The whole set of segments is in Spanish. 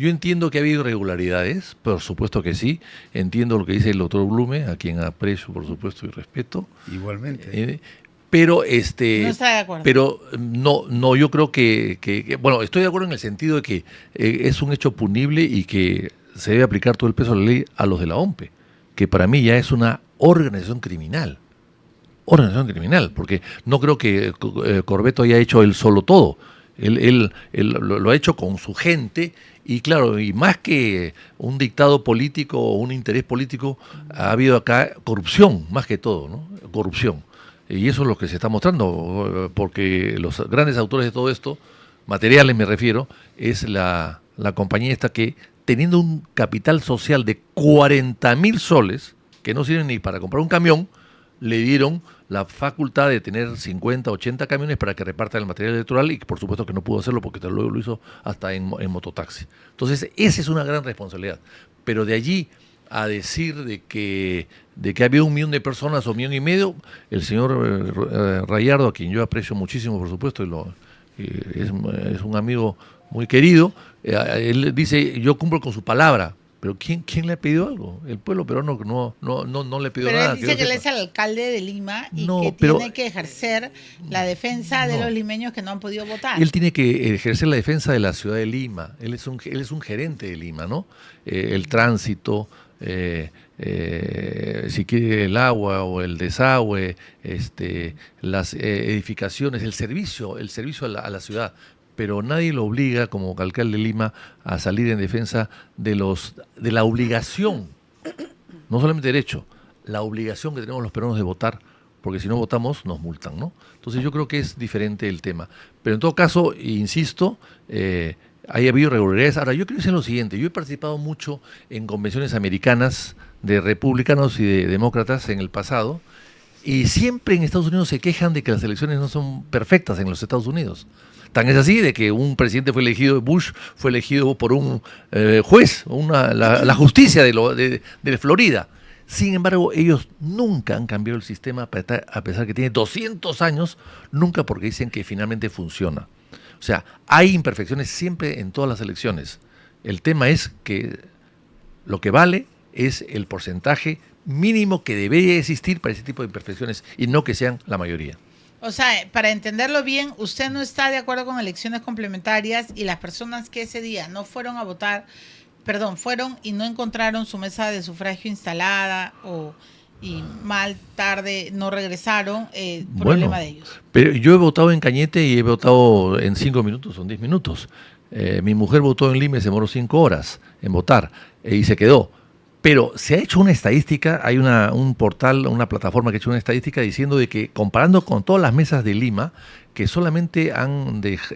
Yo entiendo que ha habido irregularidades, por supuesto que sí. Entiendo lo que dice el doctor Blume, a quien aprecio, por supuesto, y respeto. Igualmente. Pero No está de acuerdo. pero no, yo creo que bueno, estoy de acuerdo en el sentido de que es un hecho punible y que se debe aplicar todo el peso de la ley a los de la OMPE, que para mí ya es una organización criminal. Organización criminal, porque no creo que Corvetto haya hecho él solo todo. Él lo ha hecho con su gente y claro, y más que un dictado político o un interés político, ha habido acá corrupción, más que todo, ¿no? Corrupción. Y eso es lo que se está mostrando, porque los grandes autores de todo esto, materiales me refiero, es la compañía esta que, teniendo un capital social de 40.000 soles, que no sirven ni para comprar un camión, le dieron la facultad de tener 50, 80 camiones para que repartan el material electoral y por supuesto que no pudo hacerlo porque luego lo hizo hasta en mototaxi. Entonces, esa es una gran responsabilidad. Pero de allí a decir de que ha habido 1 millón de personas o 1,5 millones, el señor Rayardo, a quien yo aprecio muchísimo, por supuesto, es un amigo muy querido, él dice, yo cumplo con su palabra. Pero ¿quién le ha pedido algo? El pueblo peruano no le pidió nada. Pero él dice que él es el alcalde de Lima y No, que pero tiene que ejercer la defensa de los limeños que no han podido votar. Él tiene que ejercer la defensa de la ciudad de Lima. Él es un gerente de Lima, ¿no? El tránsito, si quiere el agua o el desagüe, las edificaciones, el servicio a la ciudad. Pero nadie lo obliga, como alcalde de Lima, a salir en defensa de la obligación, no solamente derecho, la obligación que tenemos los peruanos de votar, porque si no votamos nos multan, ¿no? Entonces yo creo que es diferente el tema. Pero en todo caso, insisto, hay habido irregularidades. Ahora, yo quiero decir lo siguiente, yo he participado mucho en convenciones americanas de republicanos y de demócratas en el pasado, y siempre en Estados Unidos se quejan de que las elecciones no son perfectas en los Estados Unidos. Tan es así de que un presidente Bush fue elegido por un juez, la justicia de Florida. Sin embargo, ellos nunca han cambiado el sistema, a pesar que tiene 200 años, nunca porque dicen que finalmente funciona. O sea, hay imperfecciones siempre en todas las elecciones. El tema es que lo que vale es el porcentaje mínimo que debería existir para ese tipo de imperfecciones y no que sean la mayoría. O sea, para entenderlo bien, usted no está de acuerdo con elecciones complementarias y las personas que ese día no fueron a votar, fueron y no encontraron su mesa de sufragio instalada y tarde no regresaron, problema de ellos. Pero yo he votado en Cañete y he votado en 5 minutos o en 10 minutos. Mi mujer votó en Lima y se demoró 5 horas en votar y se quedó. Pero se ha hecho una estadística, hay un portal, una plataforma que ha hecho una estadística diciendo de que comparando con todas las mesas de Lima, que solamente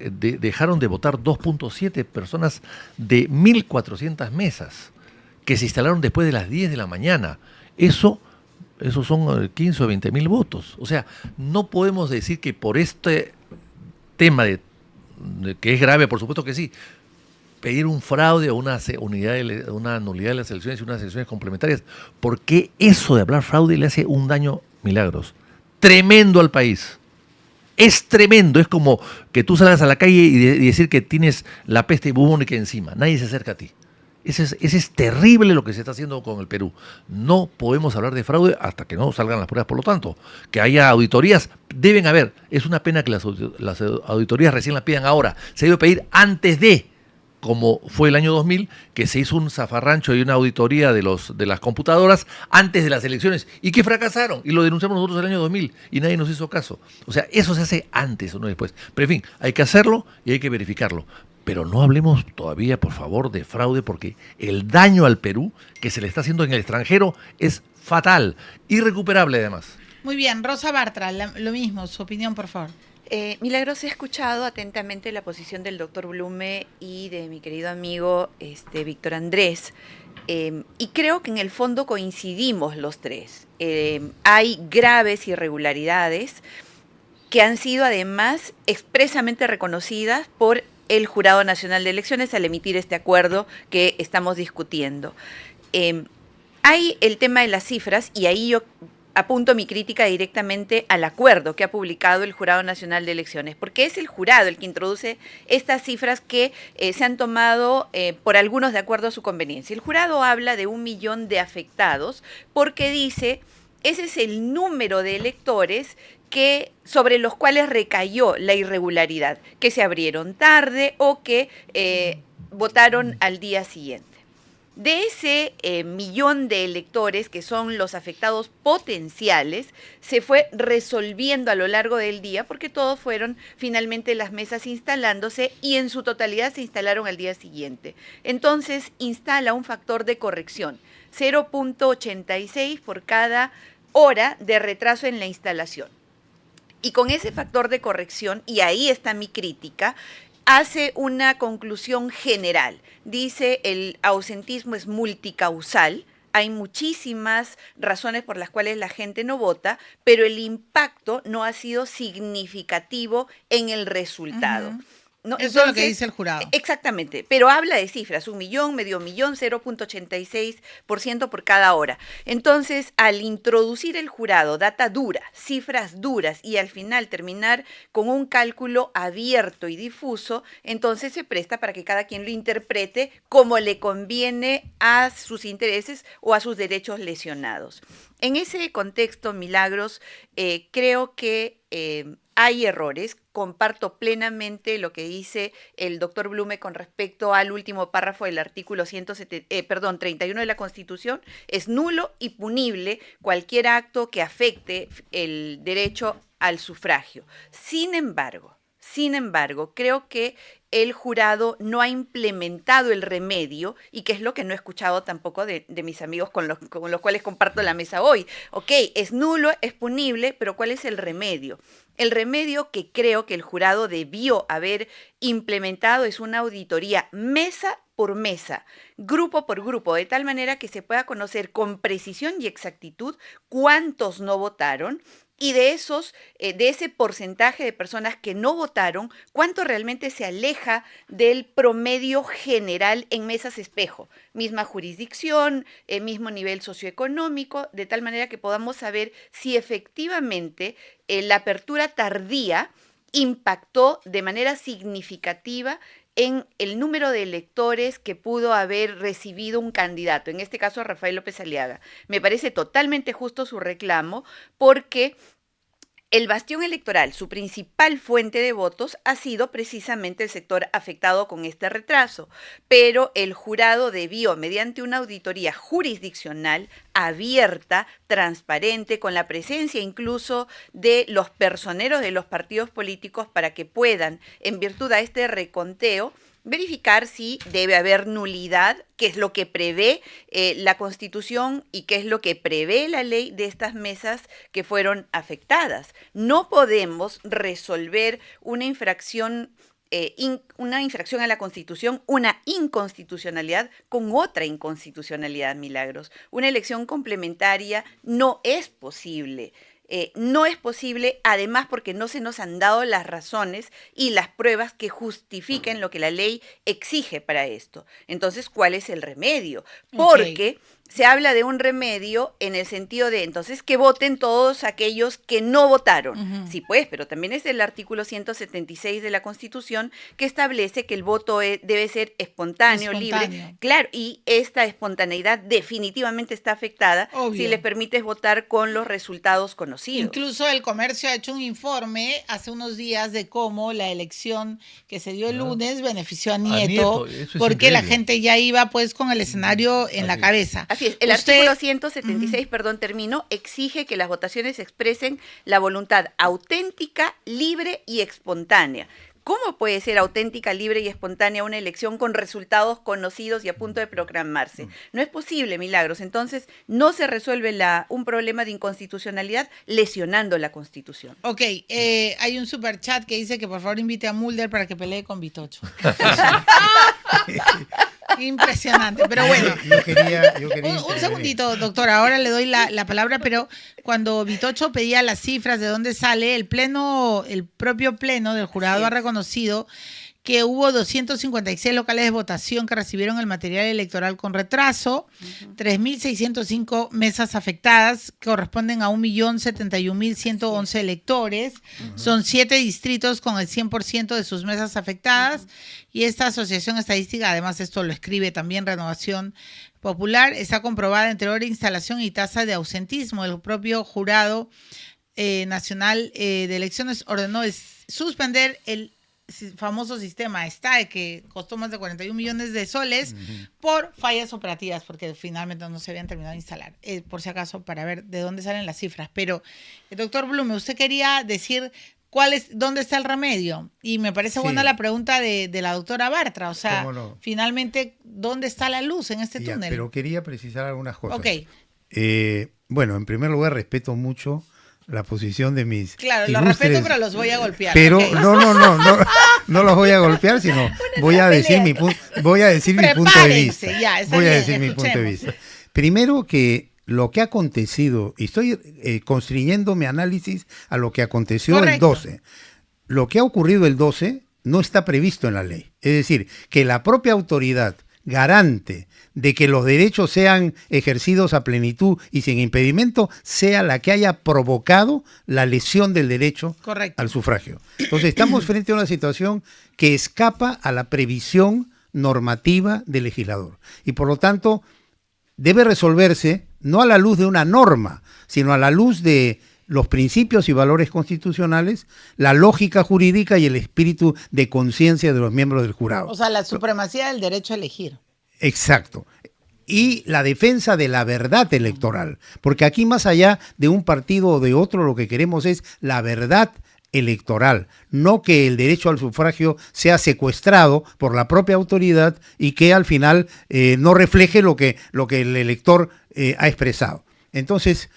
dejaron de votar 2.7 personas de 1.400 mesas, que se instalaron después de las 10 de la mañana. Esos son 15 o 20 mil votos. O sea, no podemos decir que por este tema que es grave, por supuesto que sí, pedir un fraude o una nulidad de las elecciones y unas elecciones complementarias, porque eso de hablar fraude le hace un daño milagros tremendo al país. Es tremendo, es como que tú salgas a la calle y decir que tienes la peste bubónica encima, nadie se acerca a ti. Ese es terrible lo que se está haciendo con el Perú. No podemos hablar de fraude hasta que no salgan las pruebas, por lo tanto, que haya auditorías, deben haber. Es una pena que las auditorías recién las pidan ahora, se debe pedir antes de, como fue el año 2000, que se hizo un zafarrancho y una auditoría de las computadoras antes de las elecciones y que fracasaron y lo denunciamos nosotros el año 2000 y nadie nos hizo caso. O sea, eso se hace antes o no después. Pero en fin, hay que hacerlo y hay que verificarlo. Pero no hablemos todavía, por favor, de fraude, porque el daño al Perú que se le está haciendo en el extranjero es fatal, irrecuperable además. Muy bien, Rosa Bartra, lo mismo, su opinión, por favor. Milagros, he escuchado atentamente la posición del doctor Blume y de mi querido amigo Víctor Andrés, y creo que en el fondo coincidimos los tres. Hay graves irregularidades que han sido además expresamente reconocidas por el Jurado Nacional de Elecciones al emitir este acuerdo que estamos discutiendo. Hay el tema de las cifras y ahí yo apunto mi crítica directamente al acuerdo que ha publicado el Jurado Nacional de Elecciones, porque es el jurado el que introduce estas cifras que se han tomado por algunos de acuerdo a su conveniencia. El jurado habla de 1 millón de afectados porque dice, ese es el número de electores sobre los cuales recayó la irregularidad, que se abrieron tarde o que votaron al día siguiente. De ese millón de electores, que son los afectados potenciales, se fue resolviendo a lo largo del día porque todos fueron finalmente las mesas instalándose y en su totalidad se instalaron al día siguiente. Entonces instala un factor de corrección, 0.86 por cada hora de retraso en la instalación. Y con ese factor de corrección, y ahí está mi crítica, hace una conclusión general. Dice, el ausentismo es multicausal, hay muchísimas razones por las cuales la gente no vota, pero el impacto no ha sido significativo en el resultado. Uh-huh. ¿No? Eso Entonces, es lo que dice el jurado. Exactamente, pero habla de cifras, 1 millón, medio millón, 0.86% por cada hora. Entonces, al introducir el jurado data dura, cifras duras y al final terminar con un cálculo abierto y difuso, entonces se presta para que cada quien lo interprete como le conviene a sus intereses o a sus derechos lesionados. En ese contexto, Milagros, creo que hay errores. Comparto plenamente lo que dice el doctor Blume con respecto al último párrafo del artículo 31 de la Constitución. Es nulo y punible cualquier acto que afecte el derecho al sufragio. Sin embargo, creo que el jurado no ha implementado el remedio, y que es lo que no he escuchado tampoco de mis amigos con los cuales comparto la mesa hoy. Ok, es nulo, es punible, pero ¿cuál es el remedio? El remedio que creo que el jurado debió haber implementado es una auditoría mesa por mesa, grupo por grupo, de tal manera que se pueda conocer con precisión y exactitud cuántos no votaron, y de ese porcentaje de personas que no votaron, cuánto realmente se aleja del promedio general en mesas espejo, misma jurisdicción, mismo nivel socioeconómico, de tal manera que podamos saber si efectivamente la apertura tardía impactó de manera significativa en el número de electores que pudo haber recibido un candidato, en este caso Rafael López Aliaga. Me parece totalmente justo su reclamo, porque el bastión electoral, su principal fuente de votos, ha sido precisamente el sector afectado con este retraso, pero el jurado debió, mediante una auditoría jurisdiccional abierta, transparente, con la presencia incluso de los personeros de los partidos políticos, para que puedan, en virtud a este reconteo, verificar si debe haber nulidad, qué es lo que prevé la Constitución y qué es lo que prevé la ley de estas mesas que fueron afectadas. No podemos resolver una infracción a la Constitución, una inconstitucionalidad con otra inconstitucionalidad, Milagros. Una elección complementaria no es posible. No es posible, además, porque no se nos han dado las razones y las pruebas que justifiquen lo que la ley exige para esto. Entonces, ¿cuál es el remedio? Porque se habla de un remedio en el sentido de, entonces, que voten todos aquellos que no votaron. Uh-huh. Sí, pues, pero también es el artículo 176 de la Constitución, que establece que el voto debe ser espontáneo, libre. Claro, y esta espontaneidad definitivamente está afectada. Obvio. Si les permites votar con los resultados conocidos. Incluso el Comercio ha hecho un informe hace unos días de cómo la elección que se dio el lunes benefició a Nieto, porque increíble. La gente ya iba pues con el escenario en la cabeza. Así es, el artículo 176, exige que las votaciones expresen la voluntad auténtica, libre y espontánea. ¿Cómo puede ser auténtica, libre y espontánea una elección con resultados conocidos y a punto de proclamarse? No es posible, Milagros. Entonces, no se resuelve un problema de inconstitucionalidad lesionando la Constitución. Ok, hay un superchat que dice que por favor invite a Mulder para que pelee con Vitocho. Impresionante, pero bueno. Yo quería un segundito, doctor, ahora le doy la palabra, pero cuando Vitocho pedía las cifras de dónde sale, el propio pleno del jurado ha reconocido que hubo 256 locales de votación que recibieron el material electoral con retraso, 3.605 mesas afectadas, corresponden a 1.071.111 electores, son 7 distritos con el 100% de sus mesas afectadas, y esta asociación estadística, además esto lo escribe también Renovación Popular, está comprobada entre hora de instalación y tasa de ausentismo. El propio Jurado Nacional de Elecciones ordenó suspender el famoso sistema STAE, que costó más de 41 millones de soles por fallas operativas, porque finalmente no se habían terminado de instalar. Por si acaso, para ver de dónde salen las cifras. Pero, doctor Blume, usted quería decir dónde está el remedio. Y me parece buena la pregunta de la doctora Bartra. O sea, finalmente, ¿dónde está la luz en este túnel? Pero quería precisar algunas cosas. Ok. Bueno, en primer lugar, respeto mucho la posición de mis Claro, lo respeto, pero los voy a golpear. Pero okay. no los voy a golpear, sino voy a decir mi punto de vista. Ya, voy a bien, decir mi punto de vista. Primero, que lo que ha acontecido, y estoy constriñendo mi análisis a lo que aconteció el 12. Lo que ha ocurrido el 12 no está previsto en la ley. Es decir, que la propia autoridad garante de que los derechos sean ejercidos a plenitud y sin impedimento sea la que haya provocado la lesión del derecho al sufragio. Entonces estamos frente a una situación que escapa a la previsión normativa del legislador y por lo tanto debe resolverse no a la luz de una norma, sino a la luz de los principios y valores constitucionales, la lógica jurídica y el espíritu de conciencia de los miembros del jurado. O sea, la supremacía del derecho a elegir. Exacto. Y la defensa de la verdad electoral, porque aquí más allá de un partido o de otro lo que queremos es la verdad electoral, no que el derecho al sufragio sea secuestrado por la propia autoridad y que al final no refleje lo que el elector ha expresado. Entonces,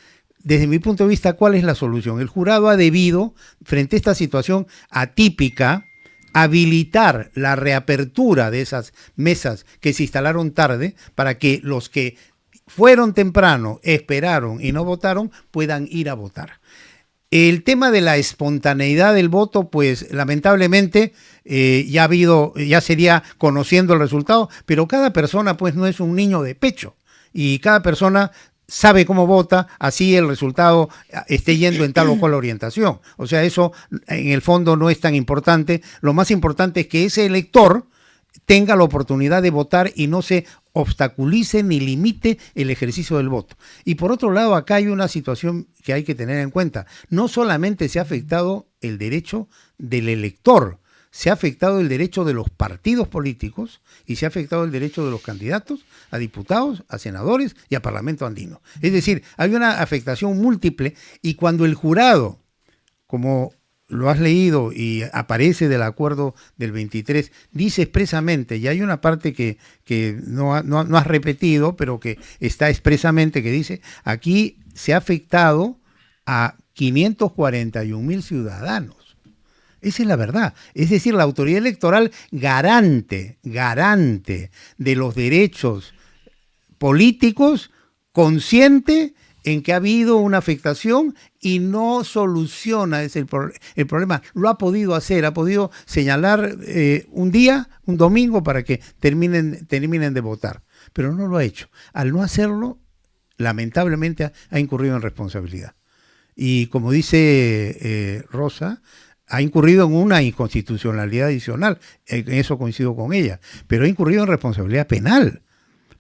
desde mi punto de vista, ¿cuál es la solución? El jurado ha debido, frente a esta situación atípica, habilitar la reapertura de esas mesas que se instalaron tarde para que los que fueron temprano, esperaron y no votaron, puedan ir a votar. El tema de la espontaneidad del voto, pues lamentablemente ya sería conociendo el resultado, pero cada persona pues no es un niño de pecho y cada persona sabe cómo vota, así el resultado esté yendo en tal o cual orientación. O sea, eso en el fondo no es tan importante. Lo más importante es que ese elector tenga la oportunidad de votar y no se obstaculice ni limite el ejercicio del voto. Y por otro lado, acá hay una situación que hay que tener en cuenta. No solamente se ha afectado el derecho del elector, se ha afectado el derecho de los partidos políticos y se ha afectado el derecho de los candidatos a diputados, a senadores y a Parlamento andino. Es decir, hay una afectación múltiple y cuando el jurado, como lo has leído y aparece del acuerdo del 23, dice expresamente, y hay una parte que no has repetido, pero que está expresamente, que dice, aquí se ha afectado a 541.000 ciudadanos. Esa es la verdad. Es decir, la autoridad electoral garante de los derechos políticos, consciente en que ha habido una afectación y no soluciona el problema. Lo ha podido hacer, ha podido señalar un día, un domingo, para que terminen de votar. Pero no lo ha hecho. Al no hacerlo, lamentablemente ha incurrido en responsabilidad. Y como dice Rosa, ha incurrido en una inconstitucionalidad adicional, en eso coincido con ella, pero ha incurrido en responsabilidad penal,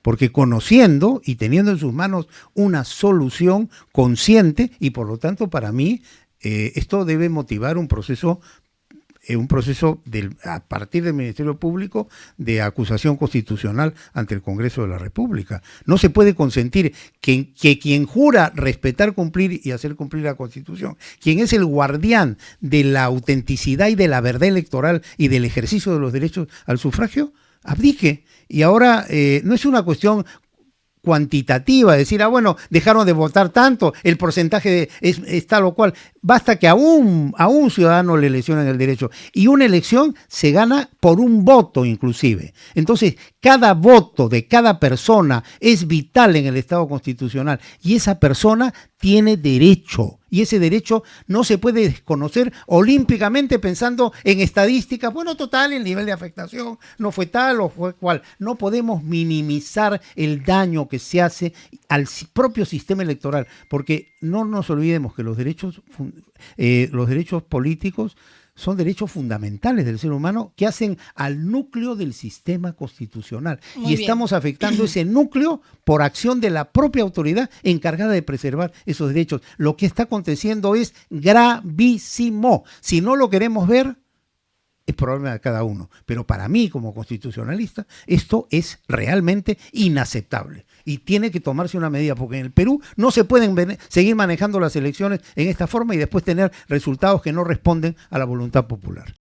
porque conociendo y teniendo en sus manos una solución consciente, y por lo tanto para mí esto debe motivar un proceso a partir del Ministerio Público de acusación constitucional ante el Congreso de la República. No se puede consentir que quien jura respetar, cumplir y hacer cumplir la Constitución, quien es el guardián de la autenticidad y de la verdad electoral y del ejercicio de los derechos al sufragio, abdique. Y ahora no es una cuestión cuantitativa, decir, bueno, dejaron de votar tanto, el porcentaje es tal o cual. Basta que a un ciudadano le lesionen el derecho. Y una elección se gana por un voto inclusive. Entonces, cada voto de cada persona es vital en el Estado constitucional y esa persona tiene derecho y ese derecho no se puede desconocer olímpicamente pensando en estadísticas. Bueno, total, el nivel de afectación no fue tal o fue cual. No podemos minimizar el daño que se hace al propio sistema electoral, porque no nos olvidemos que los derechos políticos son derechos fundamentales del ser humano que hacen al núcleo del sistema constitucional. Muy y bien. estamos afectando ese núcleo por acción de la propia autoridad encargada de preservar esos derechos. Lo que está aconteciendo es gravísimo. Si no lo queremos ver, es problema de cada uno. Pero para mí, como constitucionalista, esto es realmente inaceptable. Y tiene que tomarse una medida, porque en el Perú no se pueden seguir manejando las elecciones en esta forma y después tener resultados que no responden a la voluntad popular.